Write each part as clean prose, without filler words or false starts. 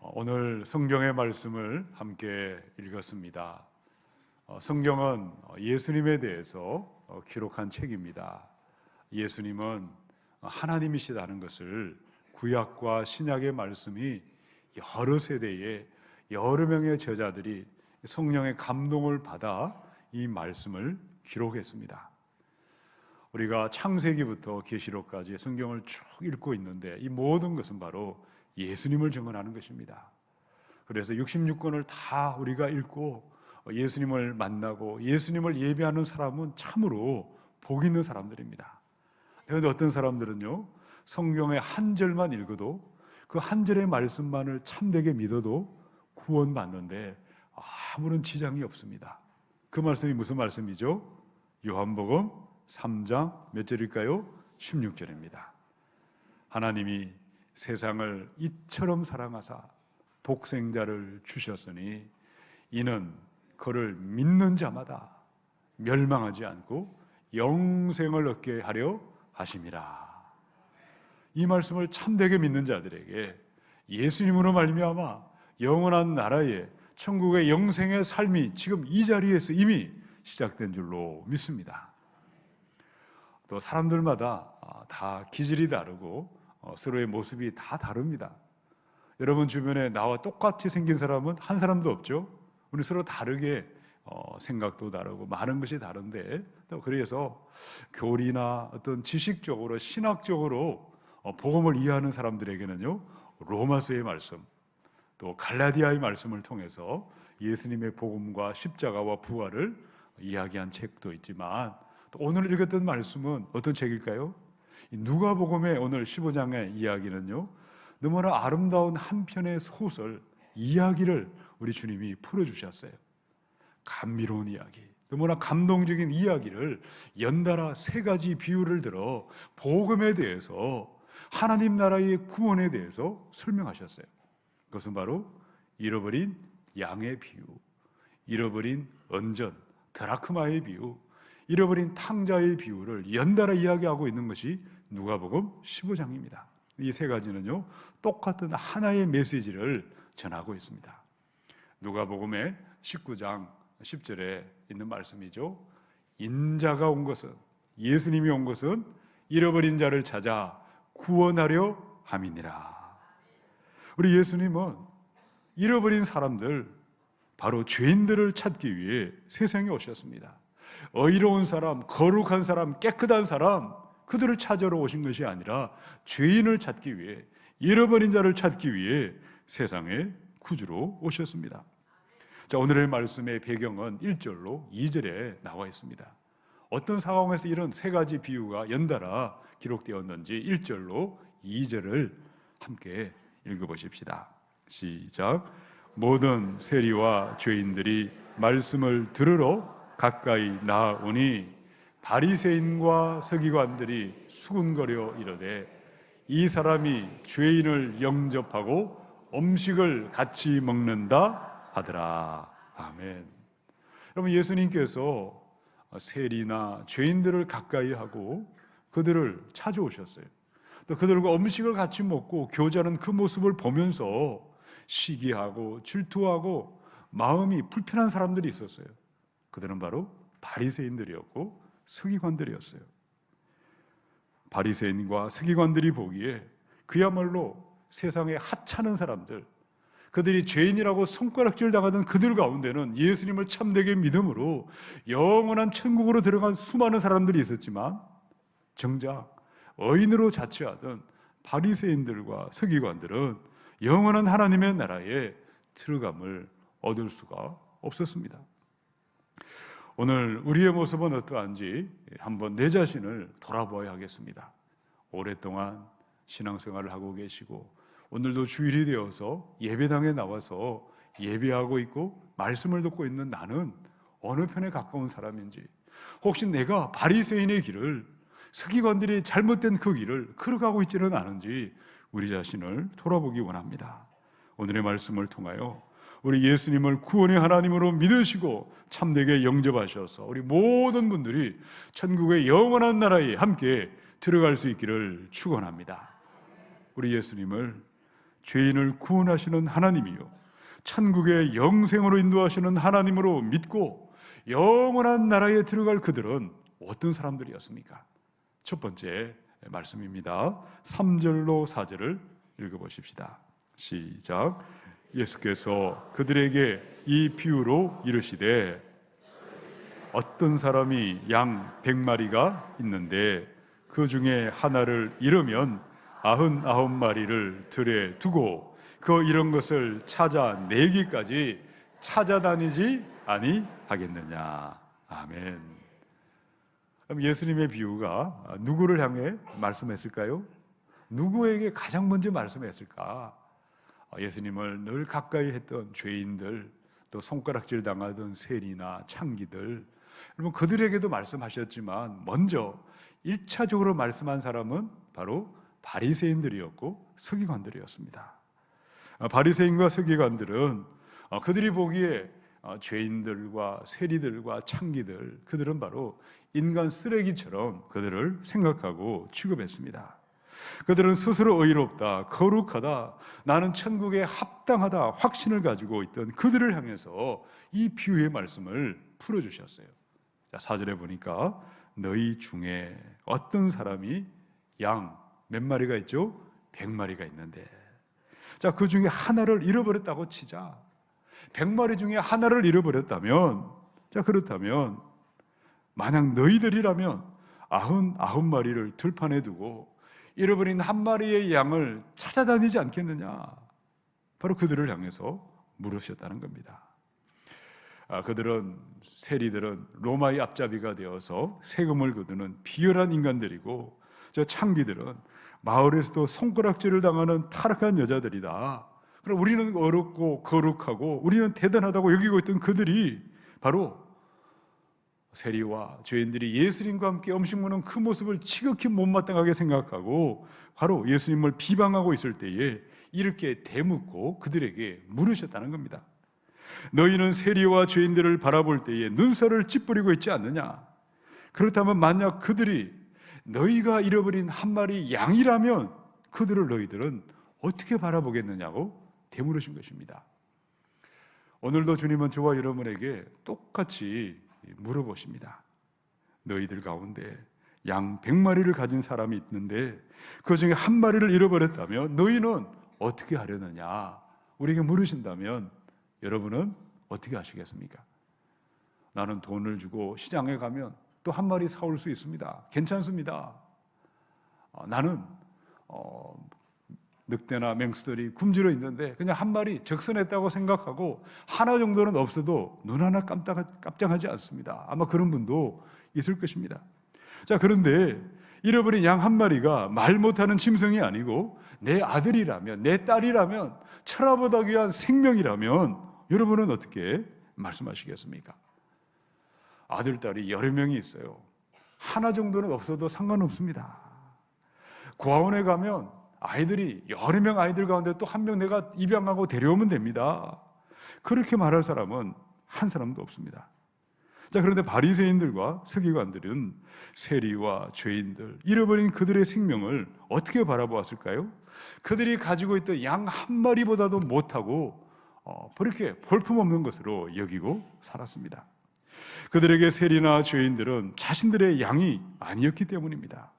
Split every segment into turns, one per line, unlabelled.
오늘 성경의 말씀을 함께 읽었습니다. 성경은 예수님에 대해서 기록한 책입니다. 예수님은 하나님이시다는 것을 구약과 신약의 말씀이 여러 세대에 여러 명의 저자들이 성령의 감동을 받아 이 말씀을 기록했습니다. 우리가 창세기부터 계시록까지 성경을 쭉 읽고 있는데 이 모든 것은 바로 예수님을 증언하는 것입니다. 그래서 66권을 다 우리가 읽고 예수님을 만나고 예수님을 예배하는 사람은 참으로 복 있는 사람들입니다. 그런데 어떤 사람들은요, 성경의 한 절만 읽어도 그 한 절의 말씀만을 참되게 믿어도 구원받는데 아무런 지장이 없습니다. 그 말씀이 무슨 말씀이죠? 요한복음 3장 몇 절일까요? 16절입니다. 하나님이 세상을 이처럼 사랑하사 독생자를 주셨으니 이는 그를 믿는 자마다 멸망하지 않고 영생을 얻게 하려 하심이라. 이 말씀을 참되게 믿는 자들에게 예수님으로 말미암아 영원한 나라의 천국의 영생의 삶이 지금 이 자리에서 이미 시작된 줄로 믿습니다. 또 사람들마다 다 기질이 다르고 서로의 모습이 다 다릅니다. 여러분 주변에 나와 똑같이 생긴 사람은 한 사람도 없죠. 우리 서로 다르게 생각도 다르고 많은 것이 다른데, 또 그래서 교리나 어떤 지식적으로 신학적으로 복음을 이해하는 사람들에게는요, 로마서의 말씀 또 갈라디아의 말씀을 통해서 예수님의 복음과 십자가와 부활을 이야기한 책도 있지만, 또 오늘 읽었던 말씀은 어떤 책일까요? 누가복음의 오늘 15장의 이야기는요, 너무나 아름다운 한 편의 소설 이야기를 우리 주님이 풀어주셨어요. 감미로운 이야기, 너무나 감동적인 이야기를 연달아 세 가지 비유를 들어 복음에 대해서, 하나님 나라의 구원에 대해서 설명하셨어요. 그것은 바로 잃어버린 양의 비유, 잃어버린 언전, 드라크마의 비유, 잃어버린 탕자의 비유를 연달아 이야기하고 있는 것이 누가복음 15장입니다. 이 세 가지는요, 똑같은 하나의 메시지를 전하고 있습니다. 누가복음의 19장 10절에 있는 말씀이죠. 인자가 온 것은, 예수님이 온 것은 잃어버린 자를 찾아 구원하려 함이니라. 우리 예수님은 잃어버린 사람들, 바로 죄인들을 찾기 위해 세상에 오셨습니다. 의로운 사람, 거룩한 사람, 깨끗한 사람, 그들을 찾으러 오신 것이 아니라 죄인을 찾기 위해, 잃어버린 자를 찾기 위해 세상에 구주로 오셨습니다. 자, 오늘의 말씀의 배경은 1절로 2절에 나와 있습니다. 어떤 상황에서 이런 세 가지 비유가 연달아 기록되었는지 1절로 2절을 함께 읽어보십시다. 시작. 모든 세리와 죄인들이 말씀을 들으러 가까이 나아오니 바리새인과 서기관들이 수군거려 이르되 이 사람이 죄인을 영접하고 음식을 같이 먹는다 하더라. 아멘. 여러분, 예수님께서 세리나 죄인들을 가까이 하고 그들을 찾아오셨어요. 또 그들과 음식을 같이 먹고 교제하는 그 모습을 보면서 시기하고 질투하고 마음이 불편한 사람들이 있었어요. 그들은 바로 바리새인들이었고 서기관들이었어요. 바리새인과 서기관들이 보기에 그야말로 세상에 하찮은 사람들, 그들이 죄인이라고 손가락질 당하던 그들 가운데는 예수님을 참되게 믿음으로 영원한 천국으로 들어간 수많은 사람들이 있었지만, 정작 의인으로 자처하던 바리새인들과 서기관들은 영원한 하나님의 나라에 들어감을 얻을 수가 없었습니다. 오늘 우리의 모습은 어떠한지 한번 내 자신을 돌아보아야 하겠습니다. 오랫동안 신앙생활을 하고 계시고 오늘도 주일이 되어서 예배당에 나와서 예배하고 있고 말씀을 듣고 있는 나는 어느 편에 가까운 사람인지, 혹시 내가 바리새인의 길을, 서기관들이 잘못된 그 길을 걸어가고 있지는 않은지 우리 자신을 돌아보기 원합니다. 오늘의 말씀을 통하여 우리 예수님을 구원의 하나님으로 믿으시고 참되게 영접하셔서 우리 모든 분들이 천국의 영원한 나라에 함께 들어갈 수 있기를 축원합니다. 우리 예수님을 죄인을 구원하시는 하나님이요 천국의 영생으로 인도하시는 하나님으로 믿고 영원한 나라에 들어갈 그들은 어떤 사람들이었습니까? 첫 번째 말씀입니다. 3절로 4절을 읽어보십시다. 시작. 예수께서 그들에게 이 비유로 이르시되 어떤 사람이 양 100마리가 있는데 그 중에 하나를 잃으면 99마리를 들에 두고 그 잃은 것을 찾아내기까지 찾아다니지 아니하겠느냐. 아멘. 그럼 예수님의 비유가 누구를 향해 말씀했을까요? 누구에게 가장 먼저 말씀했을까? 예수님을 늘 가까이 했던 죄인들, 또 손가락질 당하던 세리나 창기들, 여러분 그들에게도 말씀하셨지만 먼저 1차적으로 말씀한 사람은 바로 바리새인들이었고 서기관들이었습니다. 바리새인과 서기관들은 그들이 보기에 죄인들과 세리들과 창기들, 그들은 바로 인간 쓰레기처럼 그들을 생각하고 취급했습니다. 그들은 스스로 의롭다, 거룩하다, 나는 천국에 합당하다 확신을 가지고 있던 그들을 향해서 이 비유의 말씀을 풀어주셨어요. 자, 4절에 보니까 너희 중에 어떤 사람이 양 몇 마리가 있죠? 100마리가 있는데, 자, 그 중에 하나를 잃어버렸다고 치자. 100마리 중에 하나를 잃어버렸다면, 자, 그렇다면 만약 너희들이라면 99마리를 들판에 두고 잃어버린 한 마리의 양을 찾아다니지 않겠느냐. 바로 그들을 향해서 물으셨다는 겁니다. 그들은, 세리들은 로마의 앞잡이가 되어서 세금을 거두는 비열한 인간들이고, 저 창기들은 마을에서도 손가락질을 당하는 타락한 여자들이다. 그럼 우리는 어렵고 거룩하고 우리는 대단하다고 여기고 있던 그들이 바로 세리와 죄인들이 예수님과 함께 음식 먹는 그 모습을 지극히 못마땅하게 생각하고 바로 예수님을 비방하고 있을 때에 이렇게 대묻고 그들에게 물으셨다는 겁니다. 너희는 세리와 죄인들을 바라볼 때에 눈살을 찌푸리고 있지 않느냐? 그렇다면 만약 그들이 너희가 잃어버린 한 마리 양이라면 그들을 너희들은 어떻게 바라보겠느냐고 되물으신 것입니다. 오늘도 주님은 저와 여러분에게 똑같이 물어보십니다. 너희들 가운데 양 100마리를 가진 사람이 있는데 그 중에 한 마리를 잃어버렸다면 너희는 어떻게 하려느냐? 우리에게 물으신다면 여러분은 어떻게 하시겠습니까? 나는 돈을 주고 시장에 가면 또 한 마리 사올 수 있습니다. 괜찮습니다. 나는 늑대나 맹수들이 굶주려 있는데 그냥 한 마리 적선했다고 생각하고 하나 정도는 없어도 눈 하나 깜짝하지 않습니다. 아마 그런 분도 있을 것입니다. 자, 그런데 잃어버린 양 한 마리가 말 못하는 짐승이 아니고 내 아들이라면, 내 딸이라면, 천하보다 귀한 생명이라면 여러분은 어떻게 말씀하시겠습니까? 아들, 딸이 여러 명이 있어요. 하나 정도는 없어도 상관없습니다. 고아원에 가면 아이들이 여러 명 아이들 가운데 또 한 명 내가 입양하고 데려오면 됩니다. 그렇게 말할 사람은 한 사람도 없습니다. 자, 그런데 바리새인들과 서기관들은 세리와 죄인들, 잃어버린 그들의 생명을 어떻게 바라보았을까요? 그들이 가지고 있던 양 한 마리보다도 못하고 그렇게 볼품없는 것으로 여기고 살았습니다. 그들에게 세리나 죄인들은 자신들의 양이 아니었기 때문입니다.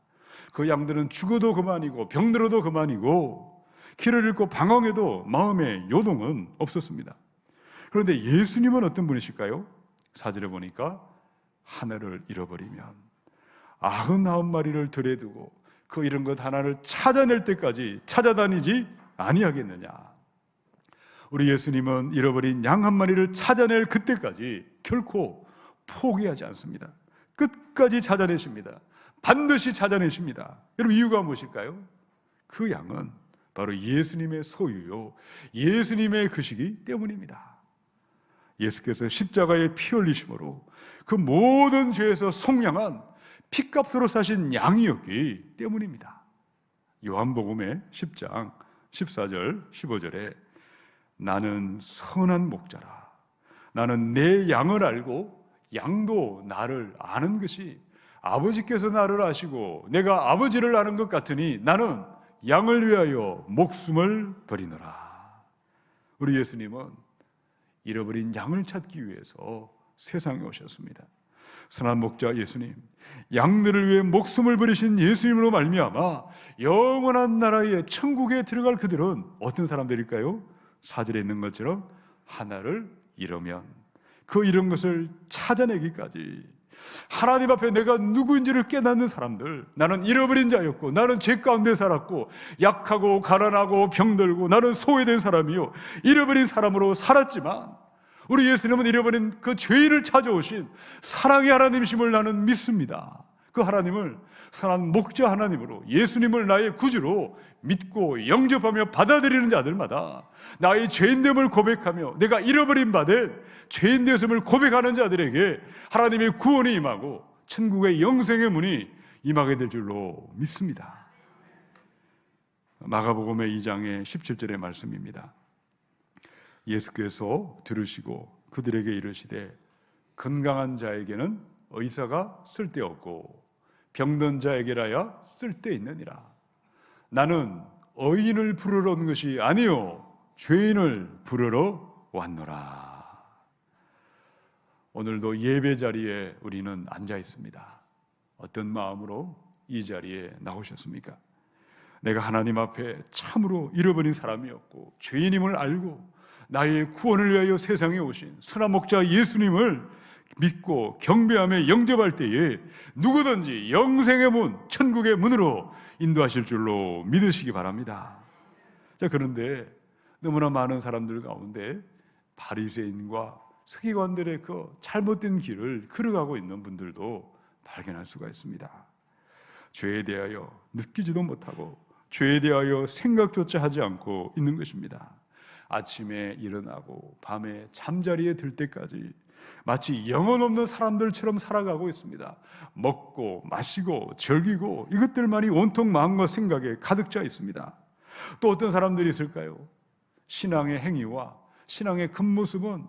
그 양들은 죽어도 그만이고 병들어도 그만이고 길을 잃고 방황해도 마음의 요동은 없었습니다. 그런데 예수님은 어떤 분이실까요? 4절에 보니까 하나를 잃어버리면 99마리를 들에 두고 그 잃은 것 하나를 찾아낼 때까지 찾아다니지 아니하겠느냐. 우리 예수님은 잃어버린 양 한 마리를 찾아낼 그때까지 결코 포기하지 않습니다. 끝까지 찾아내십니다. 반드시 찾아내십니다. 여러분, 이유가 무엇일까요? 그 양은 바로 예수님의 소유요, 예수님의 것이기 때문입니다. 예수께서 십자가에 피 흘리심으로 그 모든 죄에서 속량한 피값으로 사신 양이었기 때문입니다. 요한복음의 10장 14절 15절에 나는 선한 목자라. 나는 내 양을 알고 양도 나를 아는 것이 아버지께서 나를 아시고 내가 아버지를 아는 것 같으니 나는 양을 위하여 목숨을 버리노라. 우리 예수님은 잃어버린 양을 찾기 위해서 세상에 오셨습니다. 선한 목자 예수님, 양들을 위해 목숨을 버리신 예수님으로 말미암아 영원한 나라의 천국에 들어갈 그들은 어떤 사람들일까요? 4절에 있는 것처럼 하나를 잃으면 그 잃은 것을 찾아내기까지, 하나님 앞에 내가 누구인지를 깨닫는 사람들, 나는 잃어버린 자였고, 나는 죄 가운데 살았고, 약하고 가난하고 병들고, 나는 소외된 사람이요, 잃어버린 사람으로 살았지만 우리 예수님은 잃어버린 그 죄인을 찾아오신 사랑의 하나님이심을 나는 믿습니다. 그 하나님을 선한 목자 하나님으로, 예수님을 나의 구주로 믿고 영접하며 받아들이는 자들마다, 나의 죄인됨을 고백하며 내가 잃어버린 바 된 죄인 되었음을 고백하는 자들에게 하나님의 구원이 임하고 천국의 영생의 문이 임하게 될 줄로 믿습니다. 마가복음의 2장의 17절의 말씀입니다. 예수께서 들으시고 그들에게 이르시되 건강한 자에게는 의사가 쓸데없고 병든 자에게라야 쓸데있느니라. 나는 의인을 부르러 온 것이 아니요 죄인을 부르러 왔노라. 오늘도 예배 자리에 우리는 앉아 있습니다. 어떤 마음으로 이 자리에 나오셨습니까? 내가 하나님 앞에 참으로 잃어버린 사람이었고 죄인임을 알고 나의 구원을 위하여 세상에 오신 선한 목자 예수님을 믿고 경배하며 영접할 때에 누구든지 영생의 문, 천국의 문으로 인도하실 줄로 믿으시기 바랍니다. 자, 그런데 너무나 많은 사람들 가운데 바리새인과 서기관들의 그 잘못된 길을 걸어가고 있는 분들도 발견할 수가 있습니다. 죄에 대하여 느끼지도 못하고 죄에 대하여 생각조차 하지 않고 있는 것입니다. 아침에 일어나고 밤에 잠자리에 들 때까지 마치 영혼 없는 사람들처럼 살아가고 있습니다. 먹고 마시고 즐기고 이것들만이 온통 마음과 생각에 가득 차 있습니다. 또 어떤 사람들이 있을까요? 신앙의 행위와 신앙의 겉모습은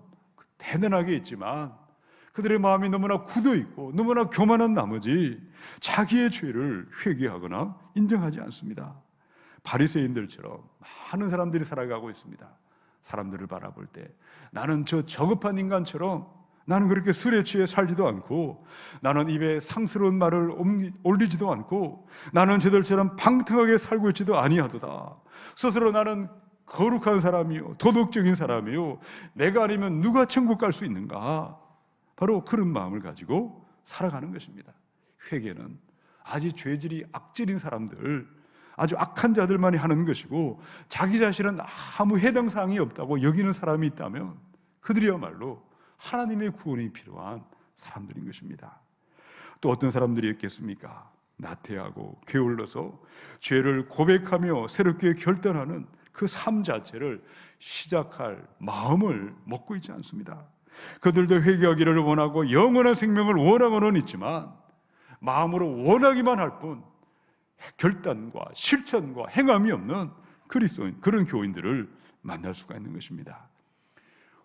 대단하게 있지만 그들의 마음이 너무나 굳어 있고 너무나 교만한 나머지 자기의 죄를 회개하거나 인정하지 않습니다. 바리새인들처럼 많은 사람들이 살아가고 있습니다. 사람들을 바라볼 때 나는 저 저급한 인간처럼 나는 그렇게 술에 취해 살지도 않고 나는 입에 상스러운 말을 올리지도 않고 나는 저들처럼 방탕하게 살고 있지도 아니하도다. 스스로 나는 거룩한 사람이요 도덕적인 사람이요 내가 아니면 누가 천국 갈 수 있는가. 바로 그런 마음을 가지고 살아가는 것입니다. 회개는 아주 죄질이 악질인 사람들, 아주 악한 자들만이 하는 것이고 자기 자신은 아무 해당 사항이 없다고 여기는 사람이 있다면 그들이야말로 하나님의 구원이 필요한 사람들인 것입니다. 또 어떤 사람들이 있겠습니까? 나태하고 게을러서 죄를 고백하며 새롭게 결단하는 그 삶 자체를 시작할 마음을 먹고 있지 않습니다. 그들도 회개하기를 원하고 영원한 생명을 원하고는 있지만 마음으로 원하기만 할 뿐 결단과 실천과 행함이 없는 그리스도인, 그런 교인들을 만날 수가 있는 것입니다.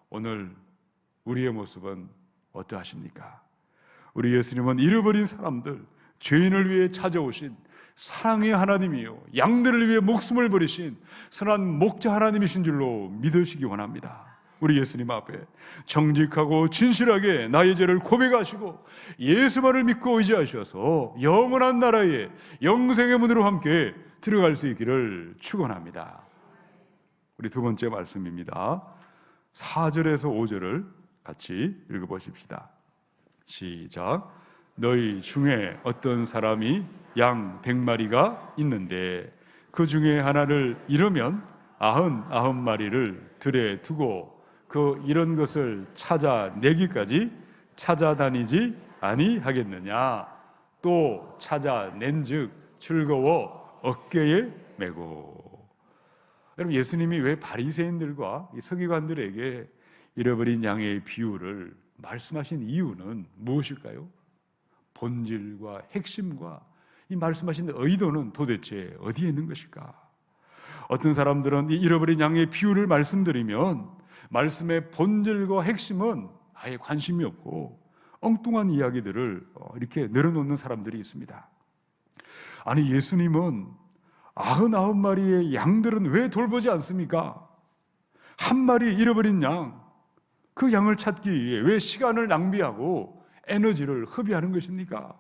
오늘 우리의 모습은 어떠하십니까? 우리 예수님은 잃어버린 사람들, 죄인을 위해 찾아오신 사랑의 하나님이요 양들을 위해 목숨을 버리신 선한 목자 하나님이신 줄로 믿으시기 원합니다. 우리 예수님 앞에 정직하고 진실하게 나의 죄를 고백하시고 예수만을 믿고 의지하셔서 영원한 나라의 영생의 문으로 함께 들어갈 수 있기를 축원합니다. 우리 두 번째 말씀입니다. 4절에서 5절을 같이 읽어보십시다. 시작. 너희 중에 어떤 사람이 양 100마리가 있는데 그 중에 하나를 잃으면 99마리를 들에 두고 그 잃은 것을 찾아내기까지 찾아다니지 아니하겠느냐. 또 찾아낸즉 즐거워 어깨에 메고. 여러분, 예수님이 왜 바리새인들과 이 서기관들에게 잃어버린 양의 비유를 말씀하신 이유는 무엇일까요? 본질과 핵심과 이 말씀하신 의도는 도대체 어디에 있는 것일까? 어떤 사람들은 이 잃어버린 양의 비유를 말씀드리면 말씀의 본질과 핵심은 아예 관심이 없고 엉뚱한 이야기들을 이렇게 내려놓는 사람들이 있습니다. 아니, 예수님은 99마리의 양들은 왜 돌보지 않습니까? 한 마리 잃어버린 양, 그 양을 찾기 위해 왜 시간을 낭비하고 에너지를 허비하는 것입니까?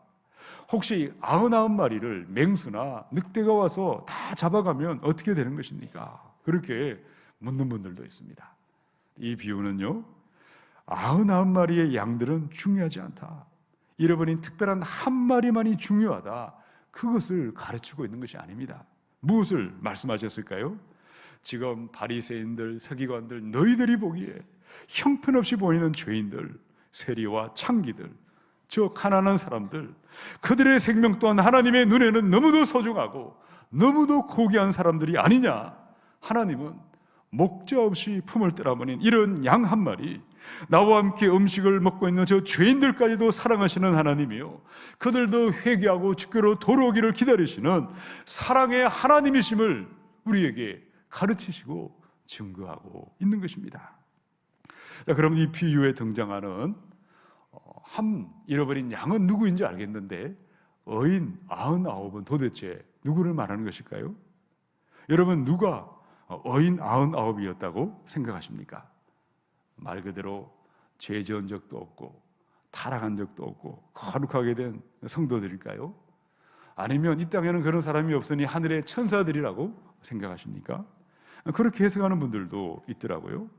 혹시 99마리를 맹수나 늑대가 와서 다 잡아가면 어떻게 되는 것입니까? 그렇게 묻는 분들도 있습니다. 이 비유는요, 99마리의 양들은 중요하지 않다, 잃어버린 특별한 한 마리만이 중요하다, 그것을 가르치고 있는 것이 아닙니다. 무엇을 말씀하셨을까요? 지금 바리새인들, 서기관들, 너희들이 보기에 형편없이 보이는 죄인들, 세리와 창기들, 저 가난한 사람들, 그들의 생명 또한 하나님의 눈에는 너무도 소중하고 너무도 고귀한 사람들이 아니냐. 하나님은 목자 없이 품을 떠나버린 이런 양 한 마리, 나와 함께 음식을 먹고 있는 저 죄인들까지도 사랑하시는 하나님이요, 그들도 회개하고 주께로 돌아오기를 기다리시는 사랑의 하나님이심을 우리에게 가르치시고 증거하고 있는 것입니다. 자, 그럼 이 비유에 등장하는 한 잃어버린 양은 누구인지 알겠는데 어인 99은 도대체 누구를 말하는 것일까요? 여러분, 누가 어인 99이었다고 생각하십니까? 말 그대로 죄 지은 적도 없고 타락한 적도 없고 거룩하게 된 성도들일까요? 아니면 이 땅에는 그런 사람이 없으니 하늘의 천사들이라고 생각하십니까? 그렇게 해석하는 분들도 있더라고요.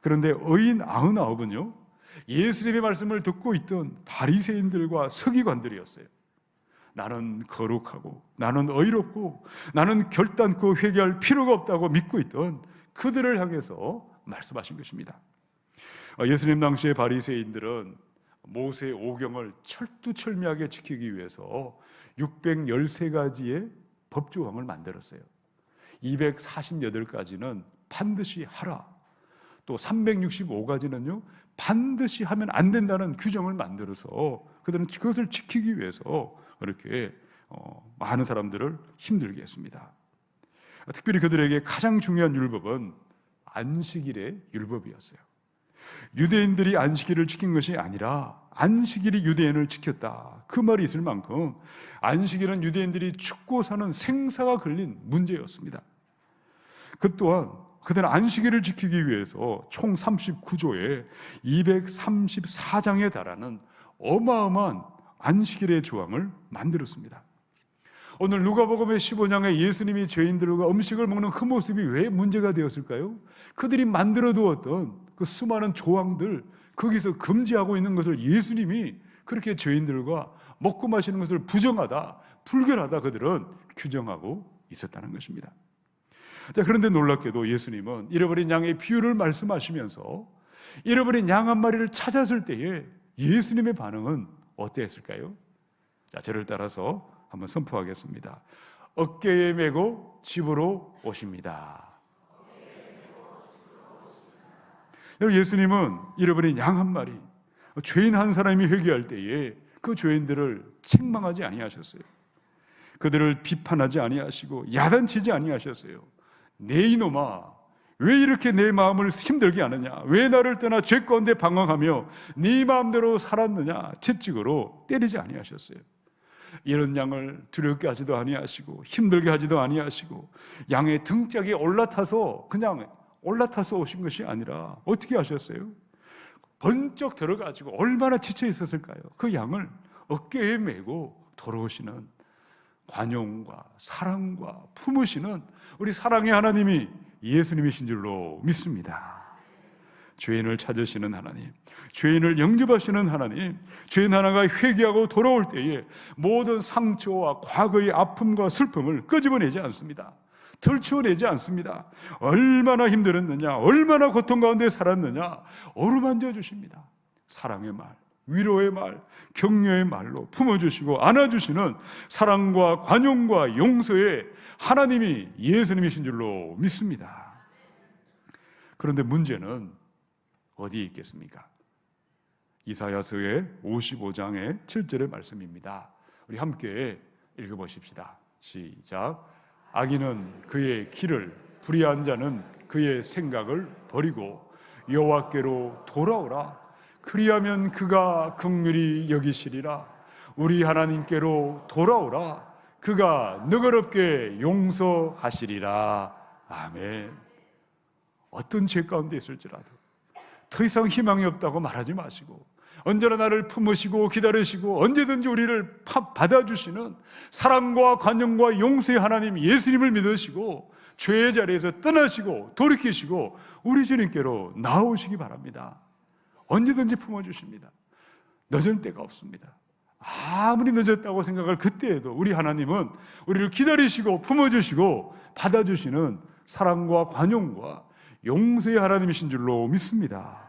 그런데 어인 99은요, 예수님의 말씀을 듣고 있던 바리새인들과 서기관들이었어요. 나는 거룩하고 나는 의롭고 나는 결단코 회개할 필요가 없다고 믿고 있던 그들을 향해서 말씀하신 것입니다. 예수님 당시의 바리새인들은 모세의 오경을 철두철미하게 지키기 위해서 613가지의 법조항을 만들었어요. 248가지는 반드시 하라, 또 365가지는요 반드시 하면 안 된다는 규정을 만들어서 그들은 그것을 지키기 위해서 그렇게 많은 사람들을 힘들게 했습니다. 특별히 그들에게 가장 중요한 율법은 안식일의 율법이었어요. 유대인들이 안식일을 지킨 것이 아니라 안식일이 유대인을 지켰다, 그 말이 있을 만큼 안식일은 유대인들이 죽고 사는 생사가 걸린 문제였습니다. 그 또한 그들은 안식일을 지키기 위해서 총 39조에 234장에 달하는 어마어마한 안식일의 조항을 만들었습니다. 오늘 누가복음의 15장에 예수님이 죄인들과 음식을 먹는 그 모습이 왜 문제가 되었을까요? 그들이 만들어 두었던 그 수많은 조항들, 거기서 금지하고 있는 것을 예수님이 그렇게 죄인들과 먹고 마시는 것을 부정하다, 불결하다 그들은 규정하고 있었다는 것입니다. 자, 그런데 놀랍게도 예수님은 잃어버린 양의 비유를 말씀하시면서 잃어버린 양 한 마리를 찾았을 때에 예수님의 반응은 어땠을까요? 자, 저를 따라서 한번 선포하겠습니다. 어깨에 메고 집으로 오십니다. 여러분, 예수님은 잃어버린 양 한 마리, 죄인 한 사람이 회개할 때에 그 죄인들을 책망하지 아니하셨어요. 그들을 비판하지 아니하시고 야단치지 아니하셨어요. 내 이놈아, 왜 이렇게 내 마음을 힘들게 하느냐? 왜 나를 떠나 죄 가운데 방황하며 네 마음대로 살았느냐? 채찍으로 때리지 아니하셨어요. 이런 양을 두렵게 하지도 아니하시고 힘들게 하지도 아니하시고 양의 등짝에 올라타서 그냥 올라타서 오신 것이 아니라 어떻게 하셨어요? 번쩍 들어가지고 얼마나 지쳐 있었을까요? 그 양을 어깨에 메고 돌아오시는 관용과 사랑과 품으시는 우리 사랑의 하나님이 예수님이신 줄로 믿습니다. 죄인을 찾으시는 하나님, 죄인을 영접하시는 하나님, 죄인 하나가 회개하고 돌아올 때에 모든 상처와 과거의 아픔과 슬픔을 끄집어내지 않습니다. 덜치워내지 않습니다. 얼마나 힘들었느냐, 얼마나 고통 가운데 살았느냐 어루만져 주십니다. 사랑의 말, 위로의 말, 격려의 말로 품어주시고 안아주시는 사랑과 관용과 용서의 하나님이 예수님이신 줄로 믿습니다. 그런데 문제는 어디에 있겠습니까? 이사야서의 55장의 7절의 말씀입니다. 우리 함께 읽어보십시다. 시작. 악인은 그의 길을, 불의한 자는 그의 생각을 버리고 여호와께로 돌아오라. 그리하면 그가 긍휼히 여기시리라. 우리 하나님께로 돌아오라. 그가 너그럽게 용서하시리라. 아멘. 어떤 죄 가운데 있을지라도 더 이상 희망이 없다고 말하지 마시고, 언제나 나를 품으시고 기다리시고 언제든지 우리를 받아주시는 사랑과 관용과 용서의 하나님 예수님을 믿으시고 죄의 자리에서 떠나시고 돌이키시고 우리 주님께로 나오시기 바랍니다. 언제든지 품어주십니다. 늦은 때가 없습니다. 아무리 늦었다고 생각할 그때에도 우리 하나님은 우리를 기다리시고 품어주시고 받아주시는 사랑과 관용과 용서의 하나님이신 줄로 믿습니다.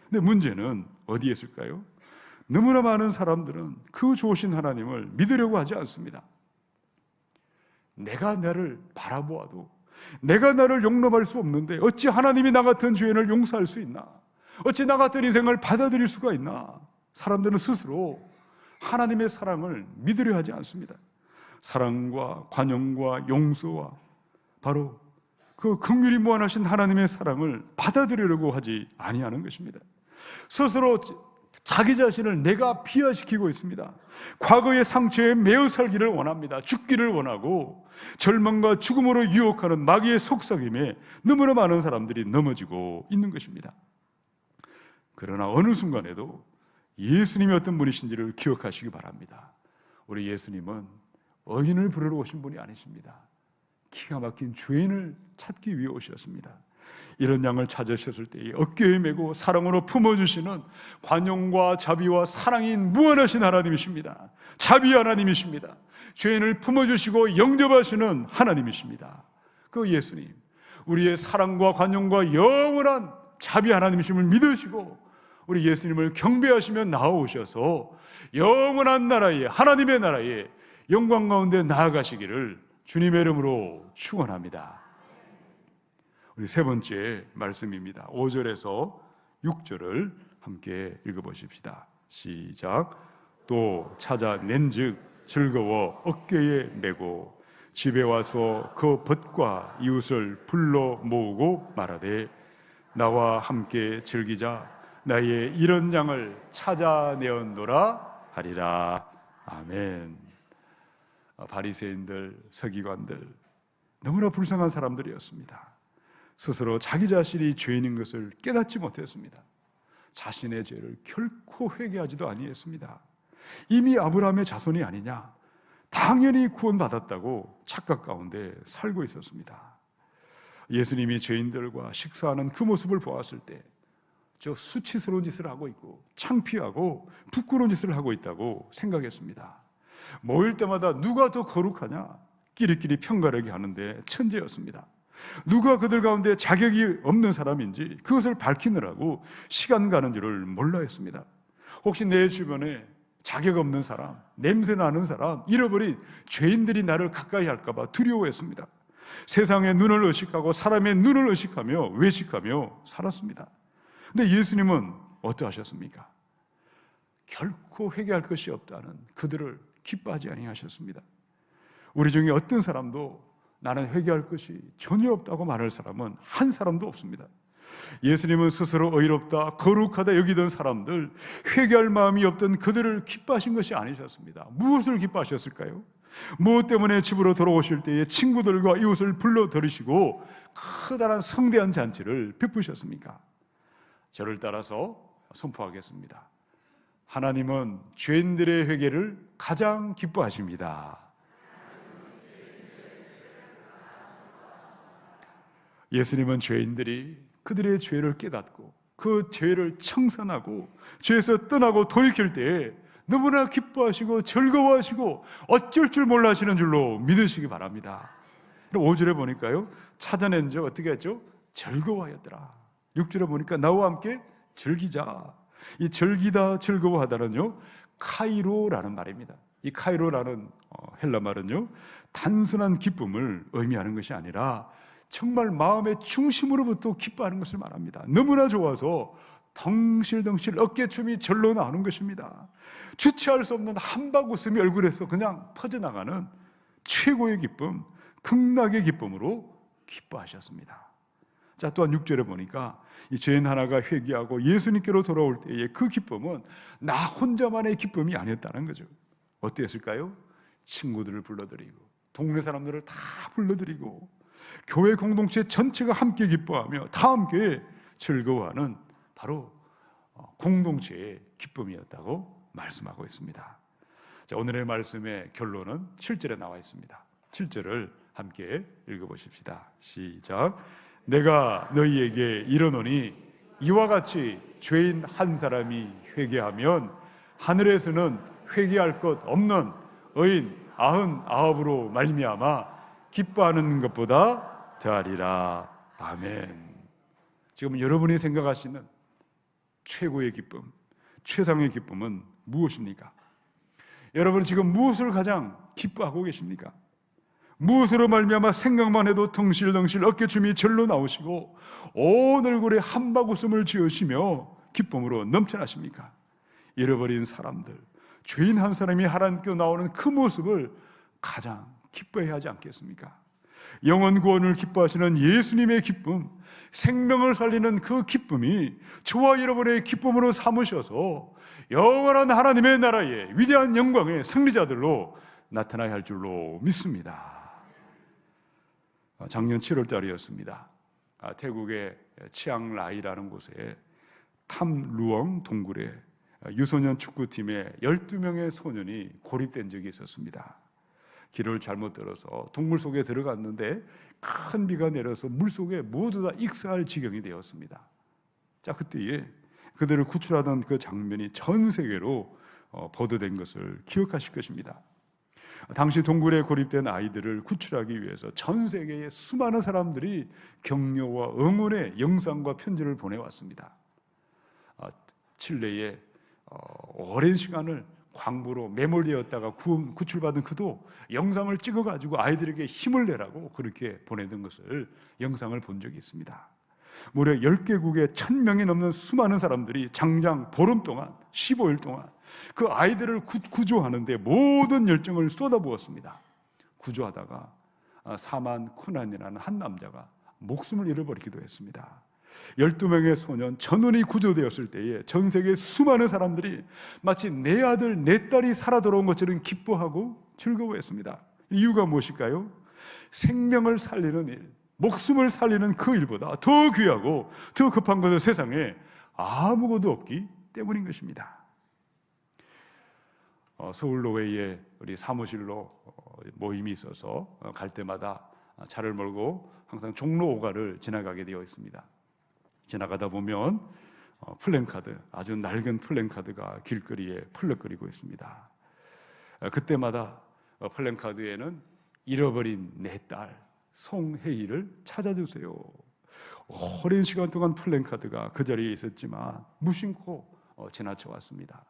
근데 문제는 어디에 있을까요? 너무나 많은 사람들은 그 좋으신 하나님을 믿으려고 하지 않습니다. 내가 나를 바라보아도 내가 나를 용납할 수 없는데 어찌 하나님이 나 같은 죄인을 용서할 수 있나? 어찌 나 같은 인생을 받아들일 수가 있나? 사람들은 스스로 하나님의 사랑을 믿으려 하지 않습니다. 사랑과 관용과 용서와 바로 그 긍휼이 무한하신 하나님의 사랑을 받아들이려고 하지 아니하는 것입니다. 스스로 자기 자신을 내가 비하시키고 있습니다. 과거의 상처에 매여 살기를 원합니다. 죽기를 원하고 절망과 죽음으로 유혹하는 마귀의 속삭임에 너무나 많은 사람들이 넘어지고 있는 것입니다. 그러나 어느 순간에도 예수님이 어떤 분이신지를 기억하시기 바랍니다. 우리 예수님은 의인을 부르러 오신 분이 아니십니다. 기가 막힌 죄인을 찾기 위해 오셨습니다. 이런 양을 찾으셨을 때에 어깨에 메고 사랑으로 품어주시는 관용과 자비와 사랑이 무한하신 하나님이십니다. 자비 하나님이십니다. 죄인을 품어주시고 영접하시는 하나님이십니다. 그 예수님, 우리의 사랑과 관용과 영원한 자비 하나님이심을 믿으시고 우리 예수님을 경배하시며 나아오셔서 영원한 나라에, 하나님의 나라에 영광 가운데 나아가시기를 주님의 이름으로 축원합니다. 우리 세 번째 말씀입니다. 5절에서 6절을 함께 읽어보십시다. 시작. 또 찾아낸즉 즐거워 어깨에 메고 집에 와서 그 벗과 이웃을 불러 모으고 말하되 나와 함께 즐기자. 나의 이런 양을 찾아내었노라 하리라. 아멘. 바리새인들, 서기관들 너무나 불쌍한 사람들이었습니다. 스스로 자기 자신이 죄인인 것을 깨닫지 못했습니다. 자신의 죄를 결코 회개하지도 아니했습니다. 이미 아브라함의 자손이 아니냐, 당연히 구원받았다고 착각 가운데 살고 있었습니다. 예수님이 죄인들과 식사하는 그 모습을 보았을 때 저 수치스러운 짓을 하고 있고 창피하고 부끄러운 짓을 하고 있다고 생각했습니다. 모일 때마다 누가 더 거룩하냐 끼리끼리 편가르기 하는데 천재였습니다. 누가 그들 가운데 자격이 없는 사람인지 그것을 밝히느라고 시간 가는 줄을 몰라 했습니다. 혹시 내 주변에 자격 없는 사람, 냄새 나는 사람, 잃어버린 죄인들이 나를 가까이 할까 봐 두려워했습니다. 세상의 눈을 의식하고 사람의 눈을 의식하며 외식하며 살았습니다. 근데 예수님은 어떠하셨습니까? 결코 회개할 것이 없다는 그들을 기뻐하지 아니하셨습니다. 우리 중에 어떤 사람도 나는 회개할 것이 전혀 없다고 말할 사람은 한 사람도 없습니다. 예수님은 스스로 의롭다, 거룩하다 여기던 사람들, 회개할 마음이 없던 그들을 기뻐하신 것이 아니셨습니다. 무엇을 기뻐하셨을까요? 무엇 때문에 집으로 돌아오실 때에 친구들과 이웃을 불러 들으시고 커다란 성대한 잔치를 베푸셨습니까? 저를 따라서 선포하겠습니다. 하나님은 죄인들의 회개를 가장 기뻐하십니다. 예수님은 죄인들이 그들의 죄를 깨닫고 그 죄를 청산하고 죄에서 떠나고 돌이킬 때에 너무나 기뻐하시고 즐거워하시고 어쩔 줄 몰라 하시는 줄로 믿으시기 바랍니다. 5절에 보니까요, 찾아낸 적 어떻게 했죠? 즐거워하였더라. 6절에 보니까 나와 함께 즐기자. 이 즐기다, 즐거워하다는요, 카이로라는 말입니다. 이 카이로라는 헬라 말은요, 단순한 기쁨을 의미하는 것이 아니라 정말 마음의 중심으로부터 기뻐하는 것을 말합니다. 너무나 좋아서 덩실덩실 어깨춤이 절로 나오는 것입니다. 주체할 수 없는 한박 웃음이 얼굴에서 그냥 퍼져나가는 최고의 기쁨, 극락의 기쁨으로 기뻐하셨습니다. 자, 또한 6절에 보니까 이 죄인 하나가 회개하고 예수님께로 돌아올 때의 그 기쁨은 나 혼자만의 기쁨이 아니었다는 거죠. 어땠을까요? 친구들을 불러들이고 동네 사람들을 다 불러들이고 교회 공동체 전체가 함께 기뻐하며 다 함께 즐거워하는 바로 공동체의 기쁨이었다고 말씀하고 있습니다. 자, 오늘의 말씀의 결론은 7절에 나와 있습니다. 7절을 함께 읽어보십시다. 시작. 내가 너희에게 이르노니 이와 같이 죄인 한 사람이 회개하면 하늘에서는 회개할 것 없는 의인 99으로 말미암아 기뻐하는 것보다 더하리라. 아멘. 지금 여러분이 생각하시는 최고의 기쁨, 최상의 기쁨은 무엇입니까? 여러분 지금 무엇을 가장 기뻐하고 계십니까? 무엇으로 말미암아 생각만 해도 덩실덩실 어깨춤이 절로 나오시고 온 얼굴에 한박 웃음을 지으시며 기쁨으로 넘쳐나십니까? 잃어버린 사람들, 죄인 한 사람이 하나님께 나오는 그 모습을 가장 기뻐해야 하지 않겠습니까? 영원 구원을 기뻐하시는 예수님의 기쁨, 생명을 살리는 그 기쁨이 저와 여러분의 기쁨으로 삼으셔서 영원한 하나님의 나라의 위대한 영광의 승리자들로 나타나야 할 줄로 믿습니다. 작년 7월 달이었습니다. 태국의 치앙라이라는 곳에 탐루엉 동굴에 유소년 축구팀의 12명의 소년이 고립된 적이 있었습니다. 길을 잘못 들어서 동굴 속에 들어갔는데 큰 비가 내려서 물속에 모두 다 익사할 지경이 되었습니다. 자, 그때에 그들을 구출하던 그 장면이 전 세계로 보도된 것을 기억하실 것입니다. 당시 동굴에 고립된 아이들을 구출하기 위해서 전 세계의 수많은 사람들이 격려와 응원의 영상과 편지를 보내왔습니다. 칠레에 오랜 시간을 광부로 매몰되었다가 구출받은 그도 영상을 찍어가지고 아이들에게 힘을 내라고 그렇게 보내던 것을 영상을 본 적이 있습니다. 무려 10개국에 1000명이 넘는 수많은 사람들이 장장 보름 동안 15일 동안 그 아이들을 구조하는데 모든 열정을 쏟아부었습니다. 구조하다가 사만 쿠난이라는 한 남자가 목숨을 잃어버리기도 했습니다. 12명의 소년 전원이 구조되었을 때에 전 세계 수많은 사람들이 마치 내 아들 내 딸이 살아 돌아온 것처럼 기뻐하고 즐거워했습니다. 이유가 무엇일까요? 생명을 살리는 일, 목숨을 살리는 그 일보다 더 귀하고 더 급한 것은 세상에 아무것도 없기 때문인 것입니다. 서울 노회에 우리 사무실로 모임이 있어서 갈 때마다 차를 몰고 항상 종로 5가를 지나가게 되어 있습니다. 지나가다 보면 플랜카드, 아주 낡은 플랜카드가 길거리에 펄럭거리고 있습니다. 그때마다 플랜카드에는 잃어버린 내 딸 송혜희를 찾아주세요. 오랜 시간 동안 플랜카드가 그 자리에 있었지만 무심코 지나쳐 왔습니다.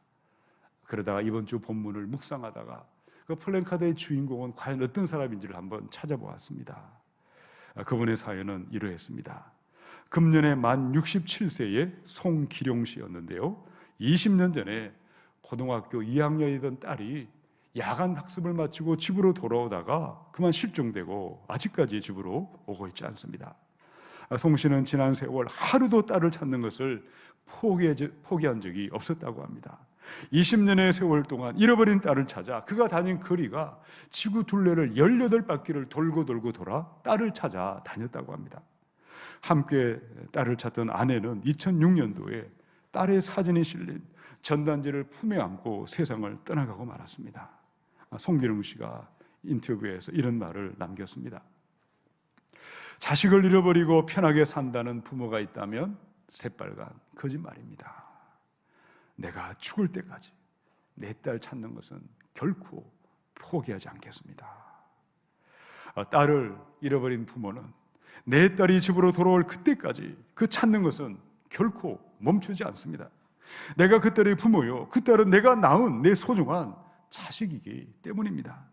그러다가 이번 주 본문을 묵상하다가 그 플랜카드의 주인공은 과연 어떤 사람인지를 한번 찾아보았습니다. 그분의 사연은 이러했습니다. 금년에 만 67세의 송기룡 씨였는데요. 20년 전에 고등학교 2학년이던 딸이 야간 학습을 마치고 집으로 돌아오다가 그만 실종되고 아직까지 집으로 오고 있지 않습니다. 송 씨는 지난 세월 하루도 딸을 찾는 것을 포기한 적이 없었다고 합니다. 20년의 세월 동안 잃어버린 딸을 찾아 그가 다닌 거리가 지구 둘레를 18바퀴를 돌고 돌아 딸을 찾아 다녔다고 합니다. 함께 딸을 찾던 아내는 2006년도에 딸의 사진이 실린 전단지를 품에 안고 세상을 떠나가고 말았습니다. 송기룡 씨가 인터뷰에서 이런 말을 남겼습니다. 자식을 잃어버리고 편하게 산다는 부모가 있다면 새빨간 거짓말입니다. 내가 죽을 때까지 내 딸 찾는 것은 결코 포기하지 않겠습니다. 딸을 잃어버린 부모는 내 딸이 집으로 돌아올 그때까지 그 찾는 것은 결코 멈추지 않습니다. 내가 그 딸의 부모요, 그 딸은 내가 낳은 내 소중한 자식이기 때문입니다.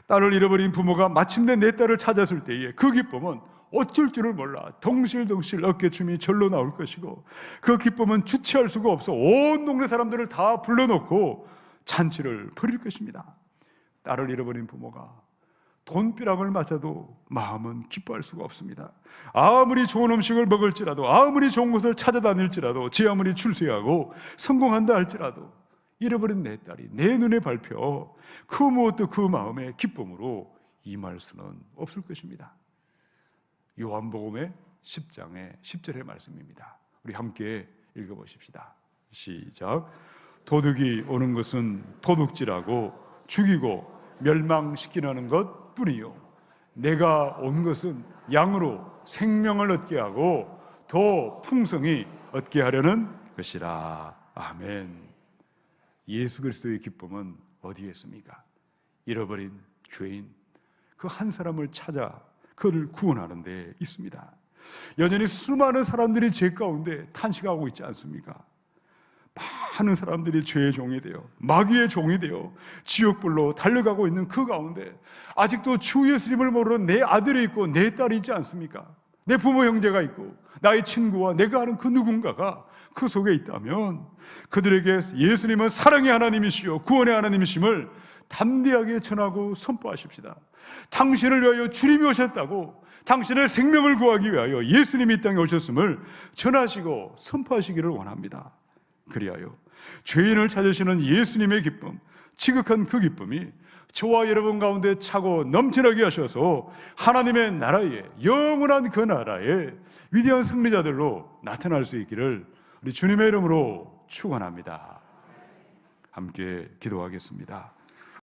딸을 잃어버린 부모가 마침내 내 딸을 찾았을 때에 그 기쁨은 어쩔 줄을 몰라 덩실덩실 어깨춤이 절로 나올 것이고, 그 기쁨은 주체할 수가 없어 온 동네 사람들을 다 불러놓고 잔치를 벌일 것입니다. 딸을 잃어버린 부모가 돈벼락을 맞아도 마음은 기뻐할 수가 없습니다. 아무리 좋은 음식을 먹을지라도, 아무리 좋은 곳을 찾아다닐지라도, 지 아무리 출세하고 성공한다 할지라도 잃어버린 내 딸이 내 눈에 밟혀 그 무엇도 그 마음의 기쁨으로 임할 수는 없을 것입니다. 요한복음의 10장의 10절의 말씀입니다. 우리 함께 읽어보십시다. 시작. 도둑이 오는 것은 도둑질하고 죽이고 멸망시키려는 것 뿐이요 내가 온 것은 양으로 생명을 얻게 하고 더 풍성히 얻게 하려는 것이라. 아멘. 예수 그리스도의 기쁨은 어디에 있습니까? 잃어버린 죄인 그 한 사람을 찾아 그를 구원하는 데 있습니다. 여전히 수많은 사람들이 죄 가운데 탄식하고 있지 않습니까? 많은 사람들이 죄의 종이 되어 마귀의 종이 되어 지옥불로 달려가고 있는 그 가운데 아직도 주 예수님을 모르는 내 아들이 있고 내 딸이 있지 않습니까? 내 부모 형제가 있고 나의 친구와 내가 아는 그 누군가가 그 속에 있다면 그들에게 예수님은 사랑의 하나님이시요 구원의 하나님이심을 담대하게 전하고 선포하십시다. 당신을 위하여 주님이 오셨다고, 당신의 생명을 구하기 위하여 예수님이 이 땅에 오셨음을 전하시고 선포하시기를 원합니다. 그리하여 죄인을 찾으시는 예수님의 기쁨, 지극한 그 기쁨이 저와 여러분 가운데 차고 넘쳐나게 하셔서 하나님의 나라에, 영원한 그 나라에 위대한 승리자들로 나타날 수 있기를 우리 주님의 이름으로 축원합니다. 함께 기도하겠습니다.